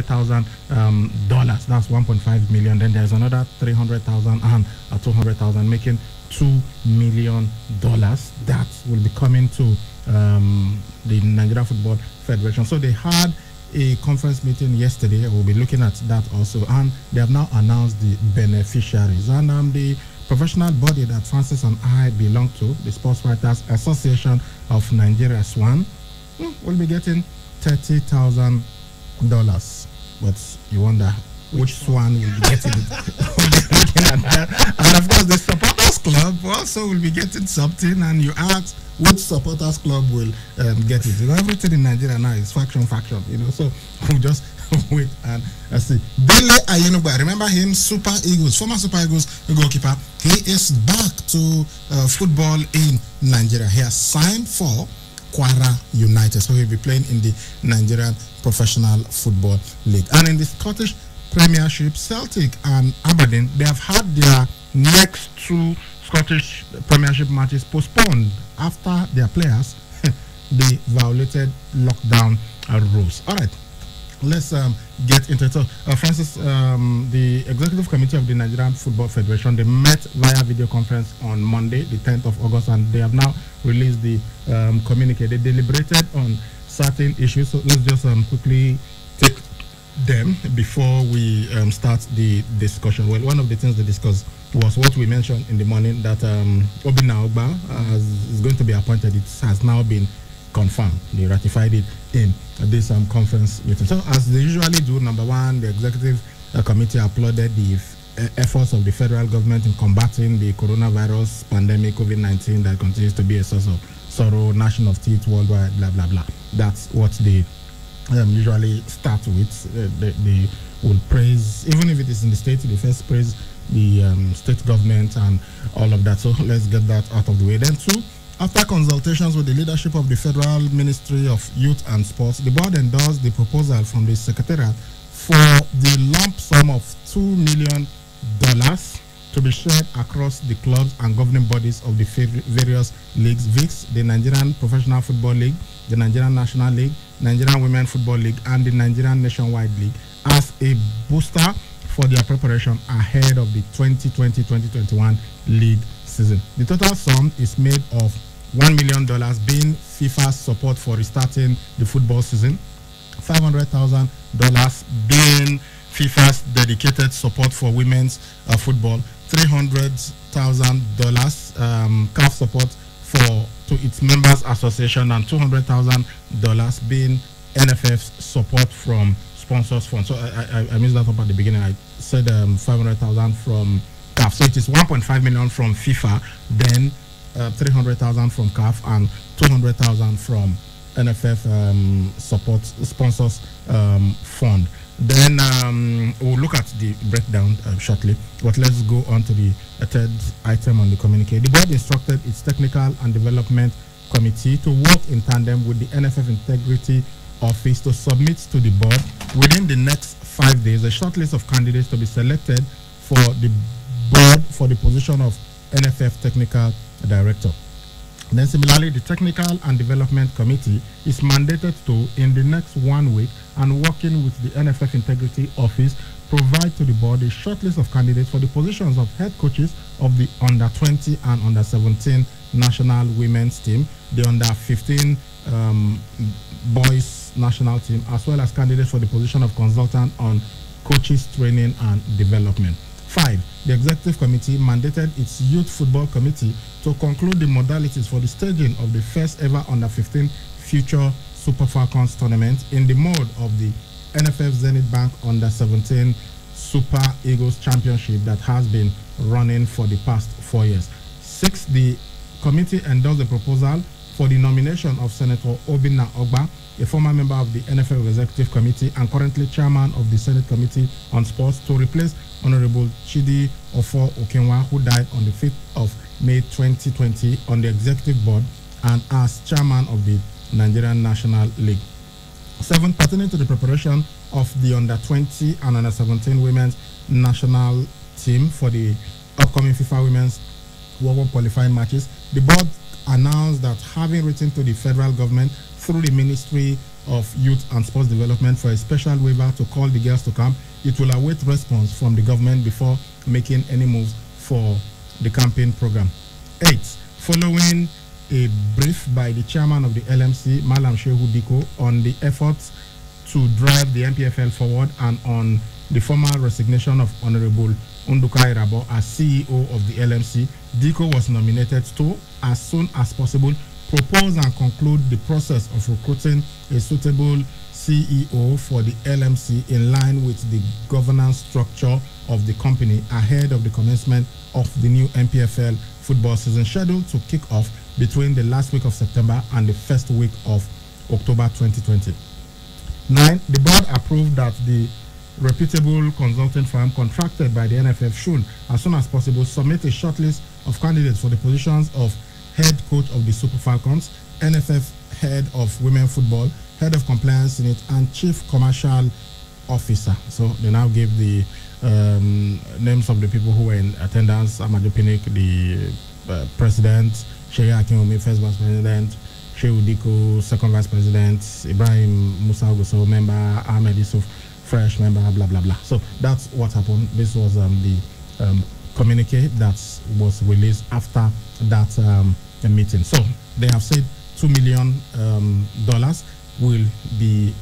$300,000. That's 1.5 million. Then there's another 300,000 and 200,000, making $2 million. That will be coming to the Nigeria Football Federation. So they had a conference meeting yesterday. We'll be looking at that also, and they have now announced the beneficiaries. And the professional body that Francis and I belong to, the Sports Writers Association of Nigeria, SWAN, will be getting $30,000. But you wonder which SWAN will be getting it. We'll be looking at that. And of course, the Supporters Club also will be getting something. And you ask which Supporters Club will get it. You know, everything in Nigeria now is faction. You know, so we'll just wait and see. Dele Ayenuba, remember him? Super Eagles, former Super Eagles goalkeeper. He is back to football in Nigeria. He has signed for Kwara United, so he'll be playing in the Nigerian Professional Football League. And in the Scottish Premiership, Celtic and Aberdeen, they have had their next two Scottish Premiership matches postponed after their players they violated lockdown rules. All right, let's get into it. So, Francis, the Executive Committee of the Nigerian Football Federation, they met via video conference on Monday, the 10th of August, and they have now released the communique. They deliberated on certain issues. So let's just quickly take them before we start the discussion. Well, one of the things they discussed was what we mentioned in the morning, that Obinna Ogba is going to be appointed. It has now been confirmed. They ratified it in this conference meeting. So as they usually do, number one, the executive committee applauded the efforts of the federal government in combating the coronavirus pandemic, COVID-19, that continues to be a source of sorrow, gnashing of teeth worldwide, blah, blah, blah. That's what they usually start with. They will praise, even if it is in the state, they first praise the state government and all of that. So let's get that out of the way. Then two, after consultations with the leadership of the Federal Ministry of Youth and Sports, the board endorsed the proposal from the Secretariat for the lump sum of $2 million to be shared across the clubs and governing bodies of the various leagues: VIX, the Nigerian Professional Football League, the Nigerian National League, Nigerian Women Football League, and the Nigerian Nationwide League, as a booster for their preparation ahead of the 2020-2021 league season. The total sum is made of $1 million being FIFA's support for restarting the football season, $500,000 being FIFA's dedicated support for women's football, $300,000 CAF support to its members association, and $200,000 being NFF's support from sponsors fund. So I missed that up at the beginning. I said 500,000 from CAF. So it is 1.5 million from FIFA, then 300,000 from CAF, and 200,000 from NFF support sponsors fund. Then we'll look at the breakdown shortly, but let's go on to the third item on the communique. The board instructed its technical and development committee to work in tandem with the NFF Integrity Office to submit to the board within the next 5 days a short list of candidates to be selected for the board for the position of NFF Technical Director. Then similarly, the Technical and Development Committee is mandated to, in the next 1 week, and working with the NFF Integrity Office, provide to the board a short list of candidates for the positions of head coaches of the under-20 and under-17 national women's team, the under-15 boys national team, as well as candidates for the position of consultant on coaches training and development. 5. The Executive Committee mandated its Youth Football Committee to conclude the modalities for the staging of the first ever under-15 Future Super Falcons tournament in the mode of the NFF Zenith Bank under-17 Super Eagles Championship that has been running for the past 4 years. 6. The committee endorsed the proposal for the nomination of Senator Obinna Ogba, a former member of the NFF Executive Committee and currently chairman of the Senate Committee on Sports, to replace Honorable Chidi Ofo Okenwa, who died on the 5th of May 2020 on the executive board and as chairman of the Nigerian National League. 7. Pertaining to the preparation of the under-20 and under-17 women's national team for the upcoming FIFA Women's World Cup qualifying matches, the board announced that, having written to the federal government through the Ministry of Youth and Sports Development for a special waiver to call the girls to camp. It will await response from the government before making any moves for the campaign program. 8. Following a brief by the chairman of the LMC, Malam Shehu Diko, on the efforts to drive the MPFL forward and on the formal resignation of Honorable Unduka Irabo as CEO of the LMC, Diko was nominated to, as soon as possible, propose and conclude the process of recruiting a suitable CEO for the LMC in line with the governance structure of the company ahead of the commencement of the new MPFL football season, scheduled to kick off between the last week of September and the first week of October 2020. 9. The board approved that the reputable consulting firm contracted by the NFF should, as soon as possible, submit a shortlist of candidates for the positions of head coach of the Super Falcons, NFF head of women football, head of compliance unit, and chief commercial officer. So they now gave the names of the people who were in attendance: Amadou Pinnick, the president; Sheya Akinwumi, first vice president; Shehu Diko, second vice president; Ibrahim Musa Ogoso, member; Ahmed Yusuf, fresh member, blah blah blah. So that's what happened. This was the communique that was released after that meeting. So they have said $2 million will be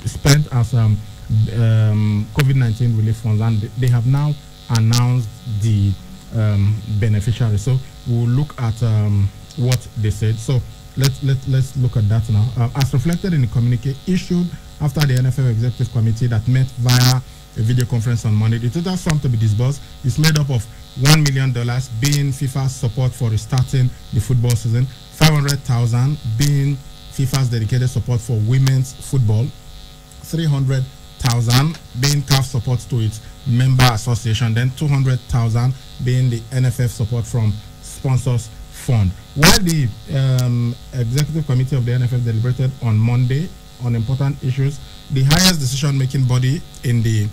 spent as COVID-19 relief funds, and they have now announced the beneficiary. So we'll look at what they said. So let's look at that now. As reflected in the communique issued after the NFF Executive Committee that met via a video conference on Monday, the total sum to be disbursed is made up of $1 million being FIFA's support for restarting the football season, $500,000 being FIFA's dedicated support for women's football, $300,000 being CAF support to its member association, then $200,000 being the NFF support from sponsors fund. While the executive committee of the NFF deliberated on Monday on important issues, the highest decision-making body in the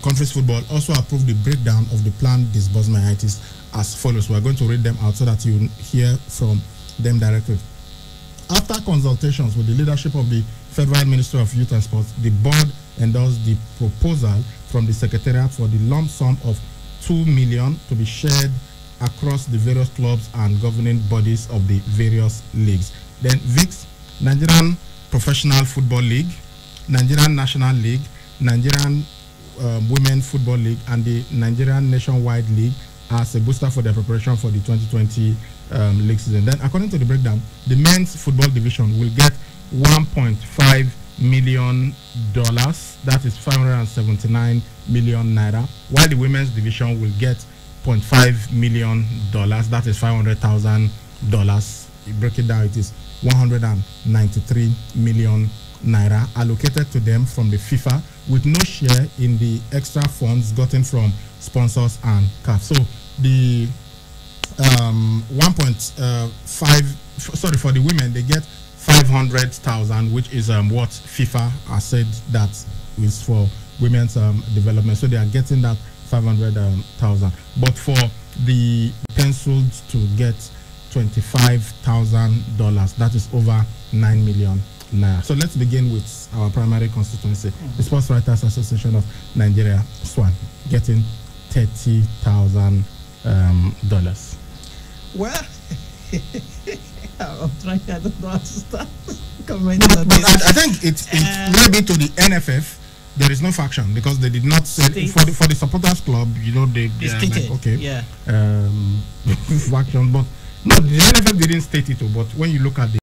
country's football also approved the breakdown of the planned disbursement items as follows. We are going to read them out so that you hear from them directly. After consultations with the leadership of the Federal Ministry of Youth and Sports, the board endorsed the proposal from the Secretariat for the lump sum of $2 million to be shared across the various clubs and governing bodies of the various leagues. Then VIX, Nigerian Professional Football League, Nigerian National League, Nigerian Women Football League, and the Nigerian Nationwide League as a booster for their preparation for the 2020 league season. Then, according to the breakdown, the men's football division will get $1.5 million, that is 579 million naira, while the women's division will get $0.5 million, that is $500,000. You break it down, it is 193 million naira allocated to them from the FIFA, with no share in the extra funds gotten from sponsors and CAF. So the 1.5, for the women, they get 500,000, which is what FIFA has said that is for women's development. So they are getting that 500,000. But for the penciled to get $25,000, that is over 9 million naira. So let's begin with our primary constituency, the Sports Writers Association of Nigeria, SWAN, getting $30,000. Well, I'm trying, I don't know how to start commenting on this. I think it maybe to the NFF there is no faction because they did not say for the supporters club, you know, they are like, okay, yeah, faction, but no, the NFF didn't state it, but when you look at the